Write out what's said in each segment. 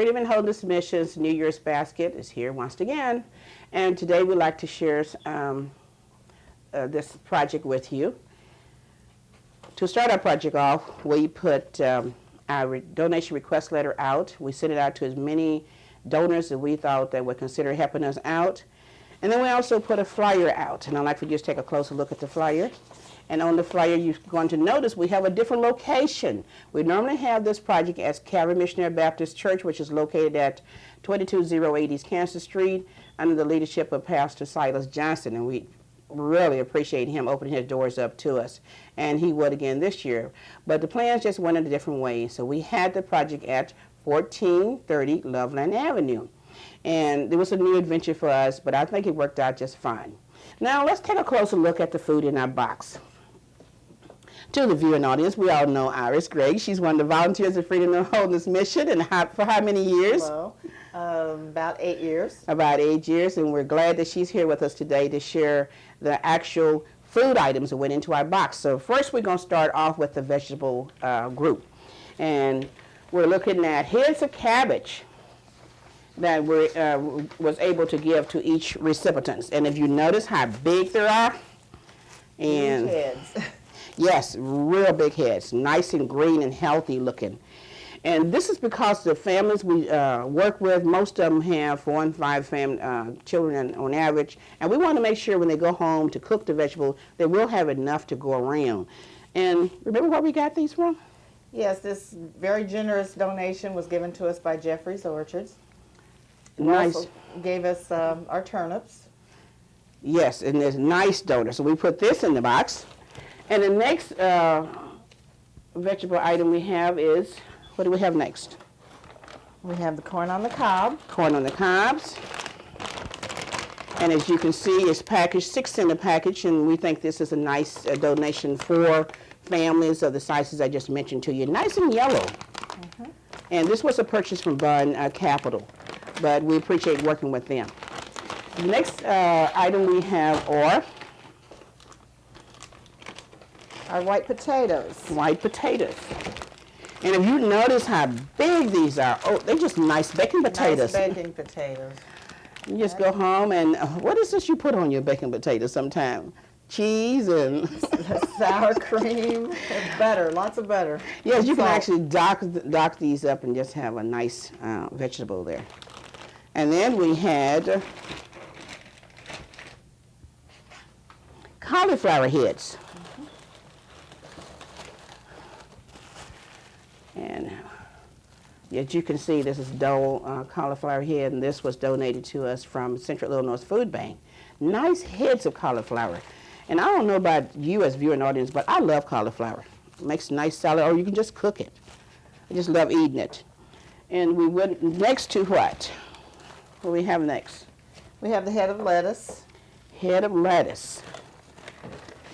Freedom and Holiness Missions New Year's Basket is here once again, and today we'd like to share this project with you. To start our project off, we put our donation request letter out. We sent it out to as many donors that we thought that would consider helping us out. And then we also put a flyer out, and I'd like for you to take a closer look at the flyer. And on the flyer, you're going to notice we have a different location. We normally have this project at Calvary Missionary Baptist Church, which is located at 2208 East Kansas Street, under the leadership of Pastor Silas Johnson, and we really appreciate him opening his doors up to us. And he would again this year. But the plans just went in a different way. So we had the project at 1430 Loveland Avenue. And it was a new adventure for us, but I think it worked out just fine. Now let's take a closer look at the food in our box. To the viewing audience, we all know Iris Gregg. She's one of the volunteers of Freedom and Holiness Mission, and for how many years? Hello. About 8 years. About 8 years, and we're glad that she's here with us today to share the actual food items that went into our box. So first we're going to start off with the vegetable group. And we're looking at heads of cabbage that we was able to give to each recipient. And if you notice how big they are, and huge heads. Yes, real big heads, nice and green and healthy looking. And this is because the families we work with, most of them have 4 and 5 children on average, and we want to make sure when they go home to cook the vegetable, they will have enough to go around. And remember where we got these from? Yes, this very generous donation was given to us by Jeffrey's Orchards. Nice. Also gave us our turnips. Yes, and there's nice donors. So we put this in the box. And the next vegetable item we have is, what do we have next? We have the corn on the cob. Corn on the cobs. And as you can see, it's packaged 6 in the package, and we think this is a nice donation for families of the sizes I just mentioned to you. Nice and yellow. And this was a purchase from Bun Capital, but we appreciate working with them. The next item we have are our white potatoes. White potatoes. And if you notice how big these are, oh, they're just nice baked potatoes. Nice baked potatoes. You just go home and, what is this you put on your baked potatoes sometime? Cheese and sour cream and butter, lots of butter. Yes, you can actually dock these up and just have a nice vegetable there. And then we had cauliflower heads. And as you can see, this is Dole cauliflower head, and this was donated to us from Central Illinois Food Bank. Nice heads of cauliflower. And I don't know about you as viewing audience, but I love cauliflower. It makes a nice salad, or you can just cook it. I just love eating it. And we went next to what? What do we have next? We have the head of lettuce. Head of lettuce.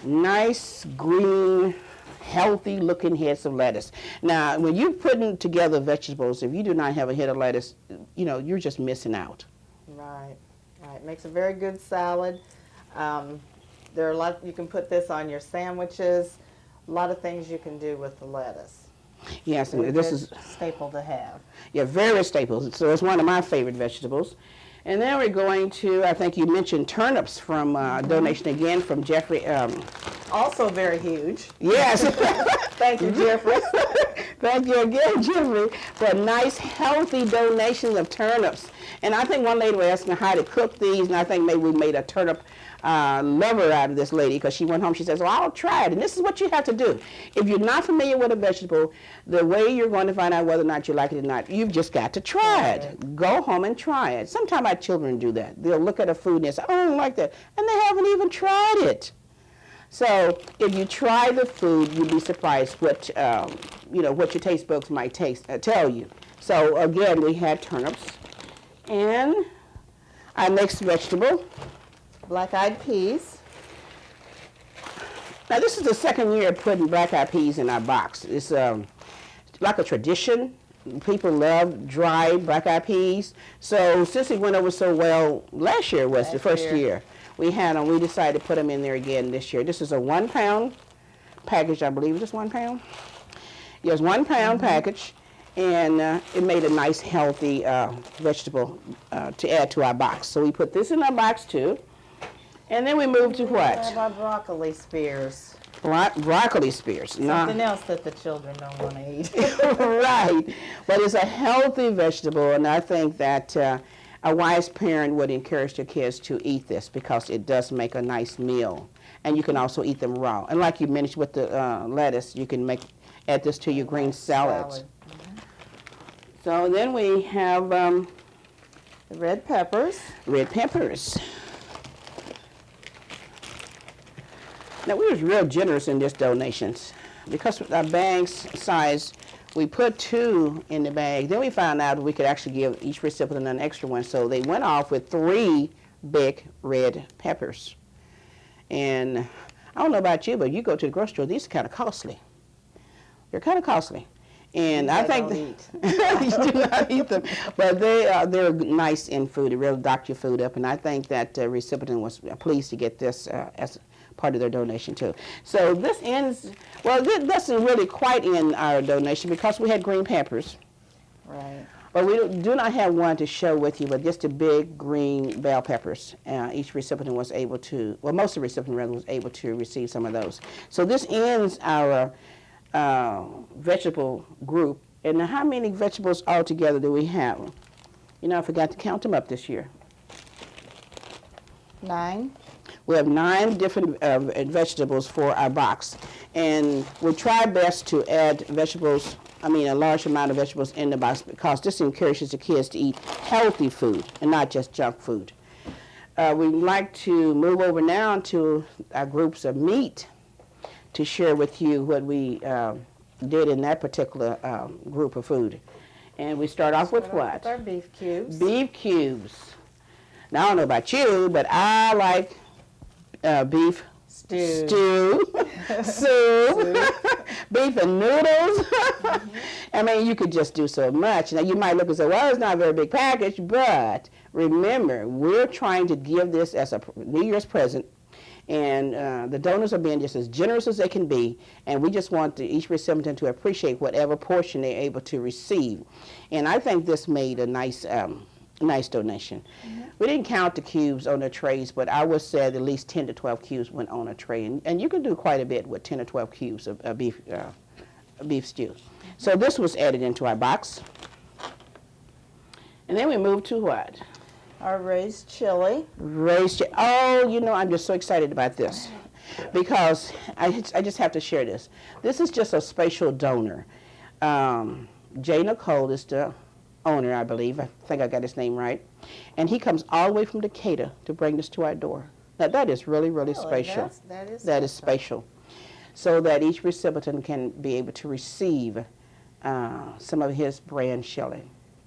Nice, green, healthy looking heads of lettuce. Now, when you're putting together vegetables, if you do not have a head of lettuce, you know, you're just missing out. Right, right. Makes a very good salad. There are a lot, you can put this on your sandwiches, a lot of things you can do with the lettuce. Yes, and this is a staple to have. Yeah, very staple. So it's one of my favorite vegetables. And then we're going to, I think you mentioned turnips from donation again from Jeffrey. Also very huge. Yes. Thank you, Jeffrey. Thank you again, Jeffrey, for a nice, healthy donation of turnips. And I think one lady was asking how to cook these, and I think maybe we made a turnip lover out of this lady, because she went home, she says, well, I'll try it. And this is what you have to do. If you're not familiar with a vegetable, the way you're going to find out whether or not you like it or not, you've just got to try it. Go home and try it. Sometimes our children do that. They'll look at a food and they say, oh, I don't like that. And they haven't even tried it. So if you try the food, you'll be surprised what, what your taste buds might tell you. So again, we had turnips. And our next vegetable, black-eyed peas. Now this is the second year of putting black-eyed peas in our box. It's like a tradition. People love dried black-eyed peas. So since it went over so well last year was the first year we had them, we decided to put them in there again this year. This is a 1 pound package, I believe. Just 1 pound? Yes, 1 pound package. And it made a nice, healthy vegetable to add to our box. So we put this in our box too. And then we moved to We have what? our broccoli spears. Broccoli spears. Something else that the children don't want to eat. Right. But it's a healthy vegetable, and I think that a wise parent would encourage their kids to eat this because it does make a nice meal. And you can also eat them raw. And like you mentioned with the lettuce, you can add this to your green salads. So then we have The red peppers. red peppers. Now we was real generous in this donations because our bag's size, we put 2 in the bag. Then we found out we could actually give each recipient an extra one. So they went off with 3 big red peppers. And I don't know about you, but you go to the grocery store, these are kind of costly. They're kind of costly. And I think you do not eat them, but they're nice in food. They really dock your food up, and I think that the recipient was pleased to get this as part of their donation too. So this ends. Well, this doesn't really quite end our donation because we had green peppers, Right. but we do not have one to show with you. But just the big green bell peppers. Each recipient was able to. Well, most of the recipient rather was able to receive some of those. So this ends our vegetable group. And how many vegetables altogether do we have? You know, I forgot to count them up this year. 9. We have 9 different vegetables for our box. And we try best to add vegetables, a large amount of vegetables in the box because this encourages the kids to eat healthy food and not just junk food. We'd like to move over now to our groups of meat to share with you what we did in that particular group of food. And we start off with what? With our beef cubes. Beef cubes. Now, I don't know about you, but I like beef stew, soup, beef and noodles. You could just do so much. Now, you might look and say, well, it's not a very big package, but remember, we're trying to give this as a New Year's present. And the donors are being just as generous as they can be, and we just want each recipient to appreciate whatever portion they're able to receive. And I think this made a nice donation. Mm-hmm. We didn't count the cubes on the trays, but I would say at least 10 to 12 cubes went on a tray, and you can do quite a bit with 10 or 12 cubes of beef stew. So this was added into our box. And then we moved to what? Our raised chili. Oh, I'm just so excited about this because I just have to share this. This is just a special donor. Jay Nicole is the owner, I believe. I think I got his name right. And he comes all the way from Decatur to bring this to our door. Now, that is really, really special. That is special. So that each recipient can be able to receive some of his brand chili.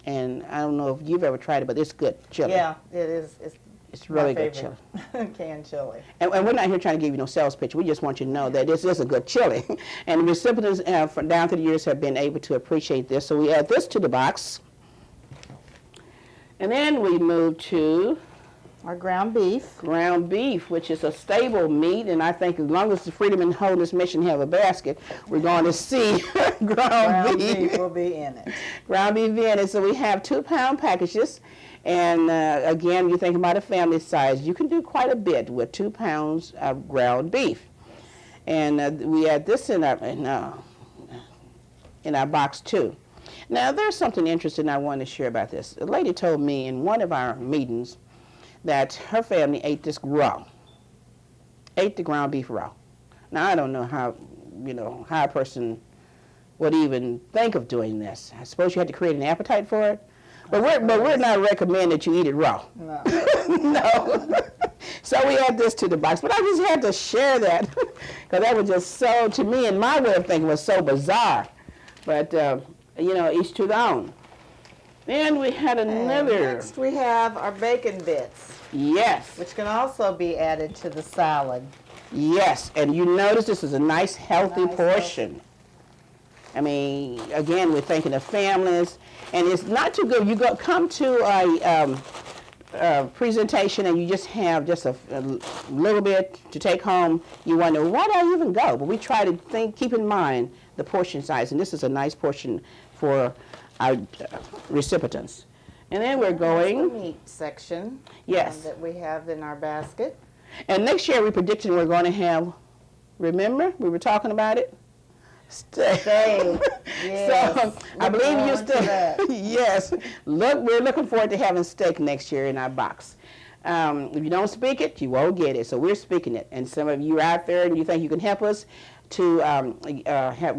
And I don't know if you've ever tried it, but it's good chili. Yeah, it is. It's really good chili. Canned chili. And we're not here trying to give you no sales pitch. We just want you to know that this is a good chili. And the recipients from down through the years have been able to appreciate this. So we add this to the box. And then we move to our ground beef. Ground beef, which is a stable meat, and I think as long as the Freedom and Wholeness Mission have a basket, we're going to see ground beef will be in it. Ground beef in it. So we have 2-pound packages, and again, you think about a family size, you can do quite a bit with 2 pounds of ground beef. And we add this in our box too. Now, there's something interesting I want to share about this. A lady told me in one of our meetings that her family ate this raw, ate the ground beef raw. Now, I don't know how a person would even think of doing this. I suppose you had to create an appetite for it, but we're not recommending that you eat it raw. No. No. So we add this to the box, but I just had to share that because that was just so, to me, and my way of thinking was so bizarre. But each to their own. Then we had another. Next we have our bacon bits. Yes. Which can also be added to the salad. Yes, and you notice this is a nice healthy portion. Again, we're thinking of families, and it's not too good. You come to a presentation and you just have just a little bit to take home. You wonder, why do I even go? But we try to keep in mind the portion size, and this is a nice portion for our recipients. And then we're The going, meat section. Yes. That we have in our basket. and next year we're predicting we're going to have, remember, we were talking about it? Steak. Yes. So I Look believe you forward to still, that. yes. Look, we're looking forward to having steak next year in our box. If you don't speak it, you won't get it. So we're speaking it. And some of you are out there and you think you can help us to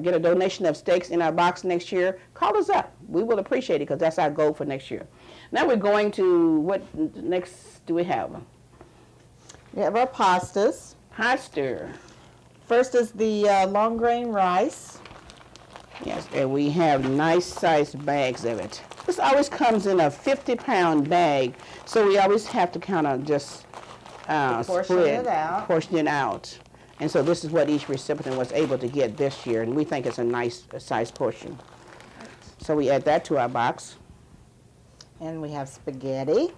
get a donation of steaks in our box next year, call us up. We will appreciate it because that's our goal for next year. Now we're going to, what next do we have? We have our pastas. Pasta. First is the long grain rice. Yes, and we have nice sized bags of it. This always comes in a 50-pound bag, so we always have to kind of just Portion it out. portion it out. And so this is what each recipient was able to get this year, and we think it's a nice sized portion. So we add that to our box. And we have spaghetti.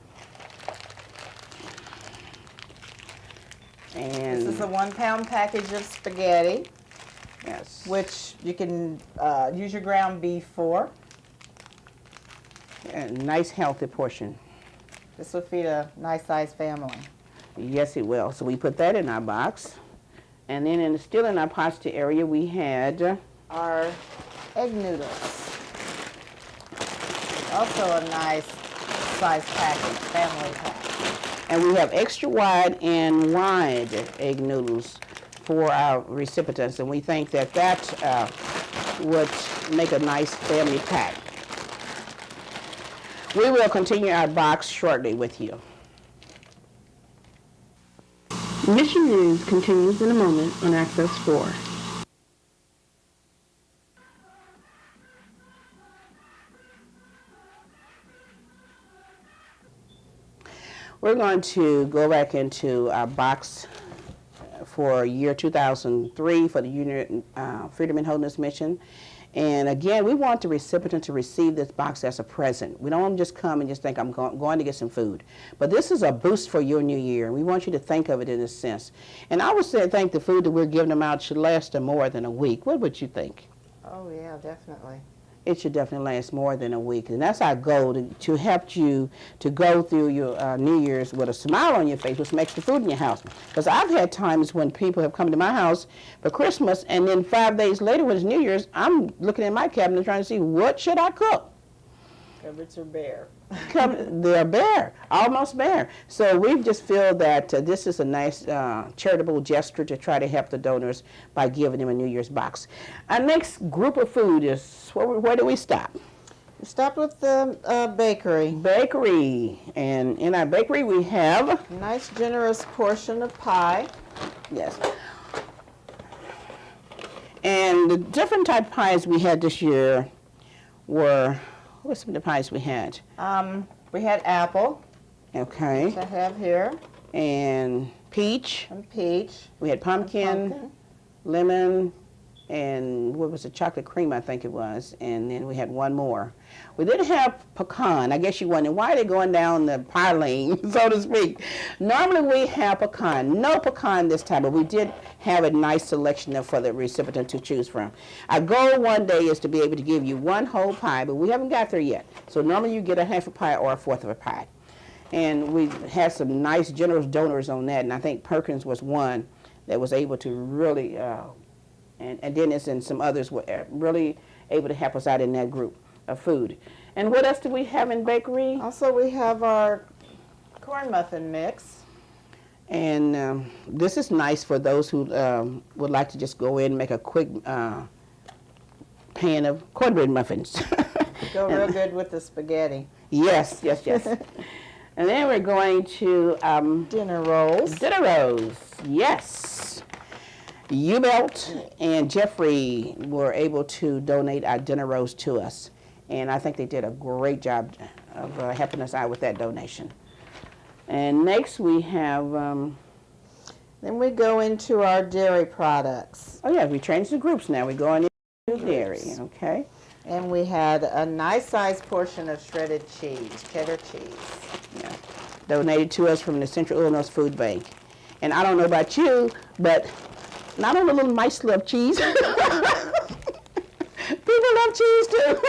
And This is a 1 pound package of spaghetti, yes, which you can use your ground beef for. a nice healthy portion. This will feed a nice sized family. Yes, it will. So we put that in our box. And then still in our pasta area, we had Our egg noodles. Also a nice size package, family pack. and we have extra wide and wide egg noodles for our recipients, and we think that would make a nice family pack. We will continue our box shortly with you. Mission News continues in a moment on Access 4. We're going to go back into our box for year 2003 for the Freedom and Holiness Mission. And again, we want the recipient to receive this box as a present. We don't want them to just come and just think, I'm going to get some food. But this is a boost for your new year, and we want you to think of it in a sense. And I would say, think the food that we're giving them out should last them more than a week. What would you think? Oh yeah, definitely. It should definitely last more than a week. And that's our goal, to help you to go through your New Year's with a smile on your face, which makes the food in your house. Because I've had times when people have come to my house for Christmas, and then 5 days later when it's New Year's, I'm looking in my cabinet trying to see, what should I cook? Cupboards are bare. They're bare, almost bare. So we just feel that this is a nice charitable gesture to try to help the donors by giving them a New Year's box. Our next group of food is, where do we stop? We stopped with the bakery. Bakery. And in our bakery we have, A nice generous portion of pie. yes. And the different type of pies we had this year were, what's some of the pies we had? We had apple, Okay. which I have here, And peach. and peach, We had pumpkin, pumpkin. lemon, and what was it, chocolate cream, I think it was. And then we had one more. We did have pecan. I guess you wonder why they're going down the pie lane, so to speak. Normally we have pecan. No pecan this time, but we did have a nice selection for the recipient to choose from. Our goal one day is to be able to give you one whole pie, but we haven't got there yet. So normally you get a half a pie or a fourth of a pie. And we had some nice generous donors on that, and I think Perkins was one that was able to really, and Dennis and some others were really able to help us out in that group of food. And what else do we have in bakery? Also, we have our corn muffin mix. And this is nice for those who would like to just go in and make a quick pan of cornbread muffins. Go real good with the spaghetti. Yes, yes, yes. And then we're going to Dinner rolls. dinner rolls. Yes. U-Belt and Jeffrey were able to donate our dinner rolls to us. And I think they did a great job of helping us out with that donation. And next we have, Then we go into our dairy products. oh yeah, we changed the groups now. We're going into dairy, okay? And we had a nice sized portion of shredded cheese, cheddar cheese. Yeah. Donated to us from the Central Illinois Food Bank. And I don't know about you, but not only little mice love cheese. People love cheese too.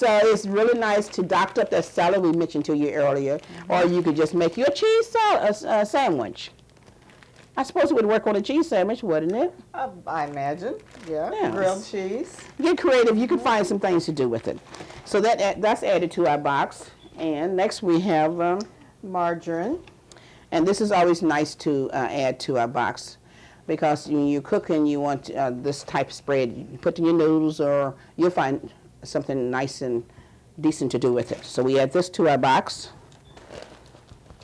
So it's really nice to dock up that salad we mentioned to you earlier, or you could just make your cheese salad, sandwich. I suppose it would work on a cheese sandwich, wouldn't it? I imagine. Yeah. Yes. Grilled cheese. Get creative. You can find some things to do with it. So that's added to our box. And next we have, Margarine. and this is always nice to add to our box, because when you're cooking, you want this type of spread. You put in your noodles, or you'll find something nice and decent to do with it. So we add this to our box.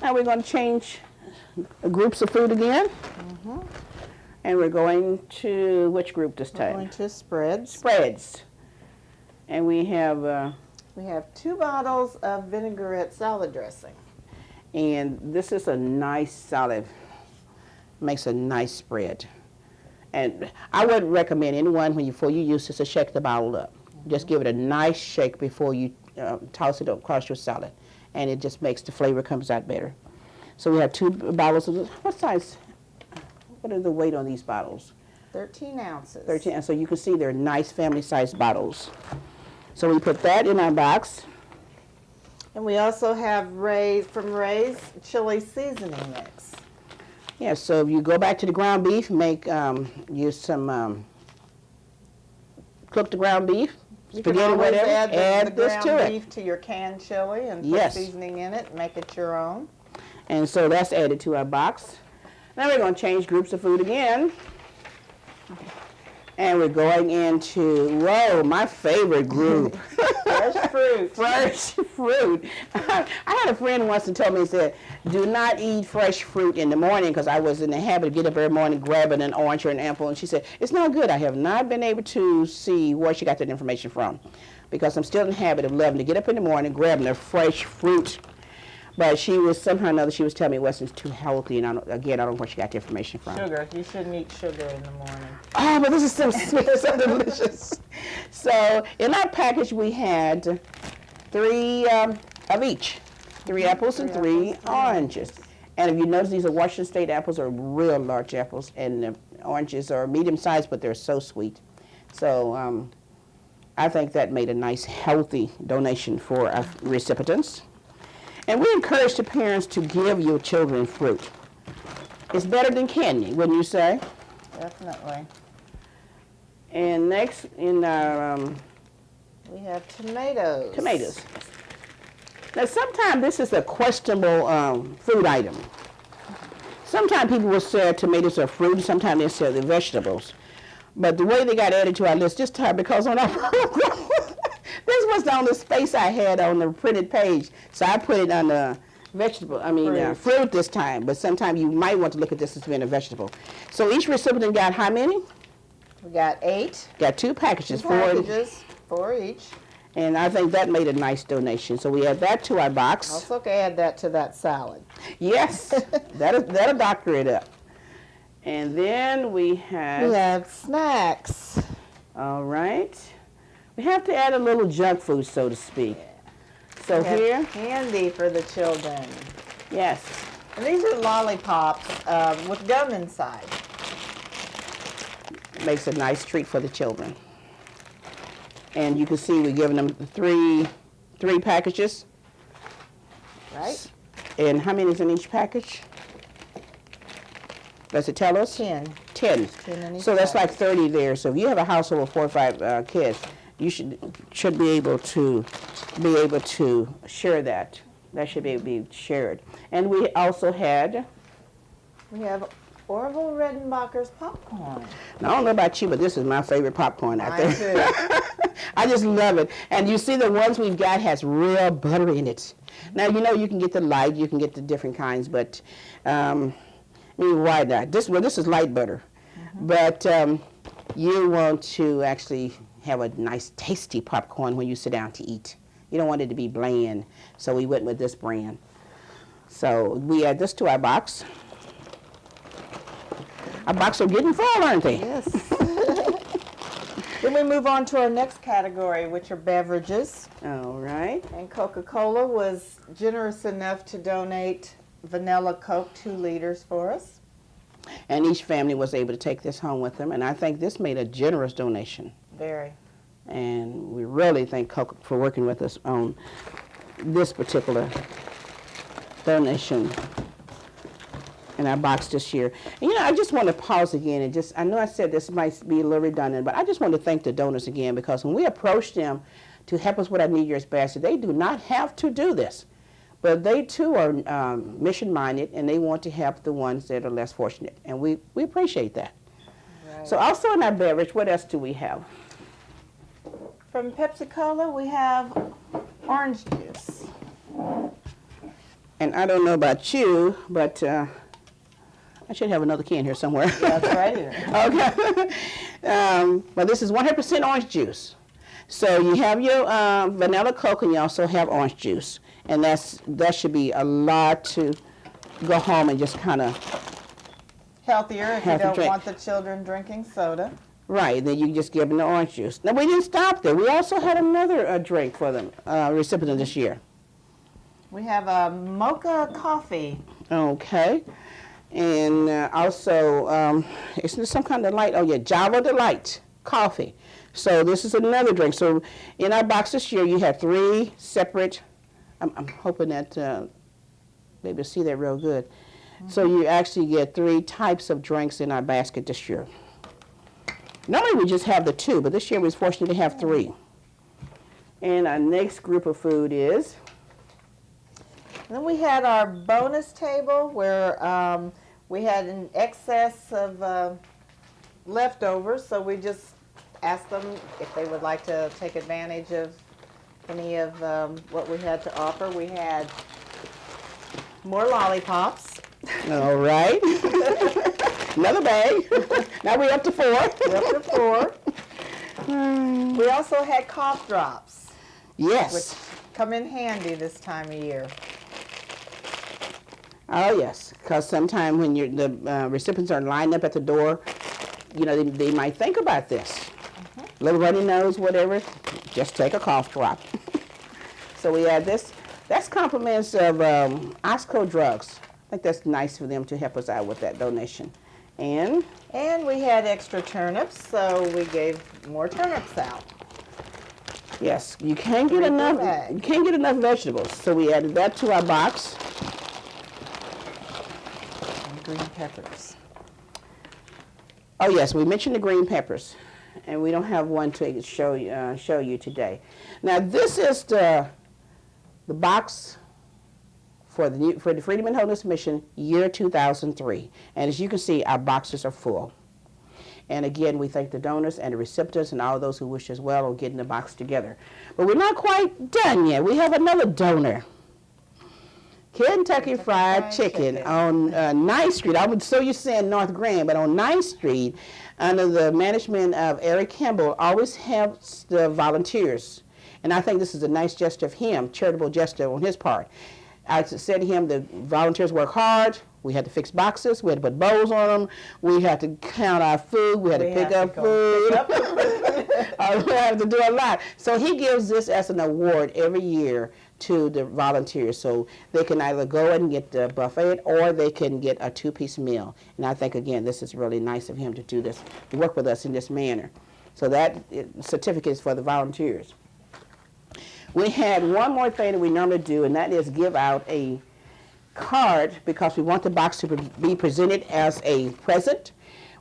Now we're going to change groups of food again. And we're going to which group this We're time? going to spreads. Spreads. And we have, We have 2 bottles of vinaigrette salad dressing. and this is a nice salad. Makes a nice spread. And I would recommend anyone, before you use this, to shake the bottle up. Just give it a nice shake before you toss it across your salad. And it just makes the flavor comes out better. So we have 2 bottles of this. What size? What is the weight on these bottles? 13 ounces. 13, and so you can see they're nice family-sized bottles. So we put that in our box. And we also have from Ray's chili seasoning mix. Yeah, so if you go back to the ground beef, use some, cook the ground beef, You can spaghetti, always whatever, add the this ground to it. beef to your canned chili and put Yes. seasoning in it, make it your own. And so that's added to our box. Now we're going to change groups of food again. And we're going into, whoa, my favorite group. Fresh fruit. Fresh fruit. I had a friend once that told me, he said, do not eat fresh fruit in the morning, because I was in the habit of getting up every morning, grabbing an orange or an apple. And she said, it's not good. I have not been able to see where she got that information from, because I'm still in the habit of loving to get up in the morning, grabbing a fresh fruit. But she was, somehow or another, she was telling me it wasn't too healthy, and I don't know where she got the information from. Sugar. You shouldn't eat sugar in the morning. Oh, but this is so sweet, so delicious. So in our package, we had 3 of each. 3 apples and 3 oranges. And if you notice, these are Washington State apples, are real large apples, and the oranges are medium-sized, but they're so sweet. So I think that made a nice, healthy donation for our recipients. And we encourage the parents to give your children fruit. It's better than candy, wouldn't you say? Definitely. And next in our We have tomatoes. tomatoes. Now sometimes this is a questionable food item. Sometimes people will say tomatoes are fruit, and sometimes they say they're vegetables. But the way they got added to our list this time, because on our program, this was the only space I had on the printed page, so I put it on the fruit this time. But sometimes you might want to look at this as being a vegetable. So each recipient got how many? We got 8 Got 2 packages, packages, 4 each. and I think that made a nice donation. So we add that to our box. Also add that to that salad. Yes, that'll doctor it up. And then we We have, have snacks. all right, we have to add a little junk food, so to speak. So We have here, candy for the children. yes, And these are lollipops with gum inside. makes a nice treat for the children. And you can see we're giving them three packages. Right? And how many is in each package? Does it tell us? 10. 10. 10 in each So that's like package. 30 there. So if you have a household of 4 or 5 kids, you should be able to share that. That should be shared. And we also had, We have Orville Redenbacher's popcorn. now, I don't know about you, but this is my favorite popcorn out Mine there. too. I just love it. And you see the ones we've got has real butter in it. Now, you know you can get the light, you can get the different kinds, but why not? This is light butter. But you want to actually have a nice tasty popcorn when you sit down to eat. You don't want it to be bland, so we went with this brand. So we add this to our box. Our boxes are getting full, aren't they? Yes. Then we move on to our next category, which are beverages. All right. And Coca-Cola was generous enough to donate vanilla Coke 2 liters for us. And each family was able to take this home with them, and I think this made a generous donation. Very. And we really thank Coke for working with us on this particular donation in our box this year. And, I just want to pause again and I know I said this might be a little redundant, but I just want to thank the donors again, because when we approach them to help us with our New Year's basket, they do not have to do this. But they too are mission-minded, and they want to help the ones that are less fortunate. And we appreciate that. Right. So also in our beverage, what else do we have? From Pepsi-Cola, we have orange juice. And I don't know about you, but I should have another can here somewhere. That's right here. Okay. But this is 100% orange juice. So you have your vanilla Coke, and you also have orange juice. And that should be a lot to go home and just kind of healthier if you don't drink. Want the children drinking soda. Right, then you just give them the orange juice. Now, we didn't stop there. We also had another drink for them, recipient this year. We have a mocha coffee. Okay. And also, it's some kind of light. Oh, yeah, Java Delight coffee. So this is another drink. So in our box this year, you have 3 separate. I'm hoping that maybe you'll see that real good. Mm-hmm. So you actually get 3 types of drinks in our basket this year. Normally we just have the 2, but this year we was fortunate to have 3. And our next group of food is? And then we had our bonus table where we had an excess of leftovers, so we just asked them if they would like to take advantage of any of what we had to offer. We had more lollipops. All right. Another bag. Now we're up to 4. Up to 4. We also had cough drops. Yes. Which come in handy this time of year. Oh, yes. Because sometimes when the recipients are lined up at the door, they might think about this. Mm-hmm. Little runny nose, whatever, just take a cough drop. So we had this. That's compliments of Osco Drugs. I think that's nice for them to help us out with that donation. And we had extra turnips, so we gave more turnips out. Yes, you can't get enough. You can't get enough vegetables, so we added that to our box. And green peppers. Oh yes, we mentioned the green peppers, and we don't have one to show you today. Now this is the box for the Freedom and Wholeness Mission year 2003, and as you can see, our boxes are full. And again, we thank the donors and the recipients and all those who wish as well on getting the box together. But we're not quite done yet. We have another donor. Kentucky Fried Chicken on 9th Street. I would so you're saying North Grand, but on 9th Street, under the management of Eric Campbell, always helps the volunteers. And I think this is a nice gesture of him, charitable gesture on his part. I said to him, the volunteers work hard. We had to fix boxes. We had to put bowls on them. We had to count our food. We had to pick up food. We had to do a lot. So he gives this as an award every year to the volunteers. So they can either go and get the buffet or they can get a 2-piece meal. And I think, again, this is really nice of him to do this, to work with us in this manner. So that certificate is for the volunteers. We had one more thing that we normally do, and that is give out a card because we want the box to be presented as a present.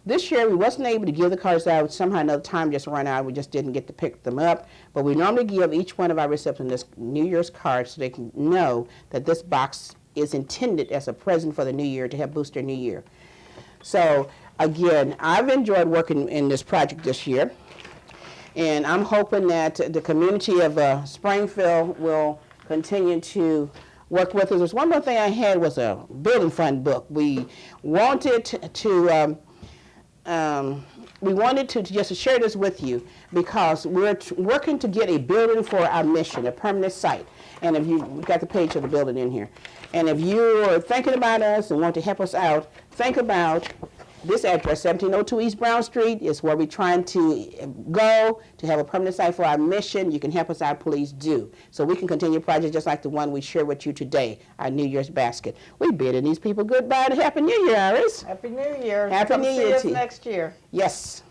This year we wasn't able to give the cards out. Somehow another time just ran out. We just didn't get to pick them up. But we normally give each one of our recipients this New Year's card so they can know that this box is intended as a present for the new year to help boost their new year. So again, I've enjoyed working in this project this year. And I'm hoping that the community of Springfield will continue to work with us. There's one more thing I had was a building fund book. We wanted to just share this with you because we're working to get a building for our mission, a permanent site. And if we've got the page of the building in here. And if you are thinking about us and want to help us out, think about this address, 1702 East Brown Street, is where we're trying to go to have a permanent site for our mission. You can help us out, please do. So we can continue projects just like the one we share with you today, our New Year's basket. We're bidding these people goodbye and Happy New Year, Iris. Happy New Year. Happy New Year to you. Next year. Yes.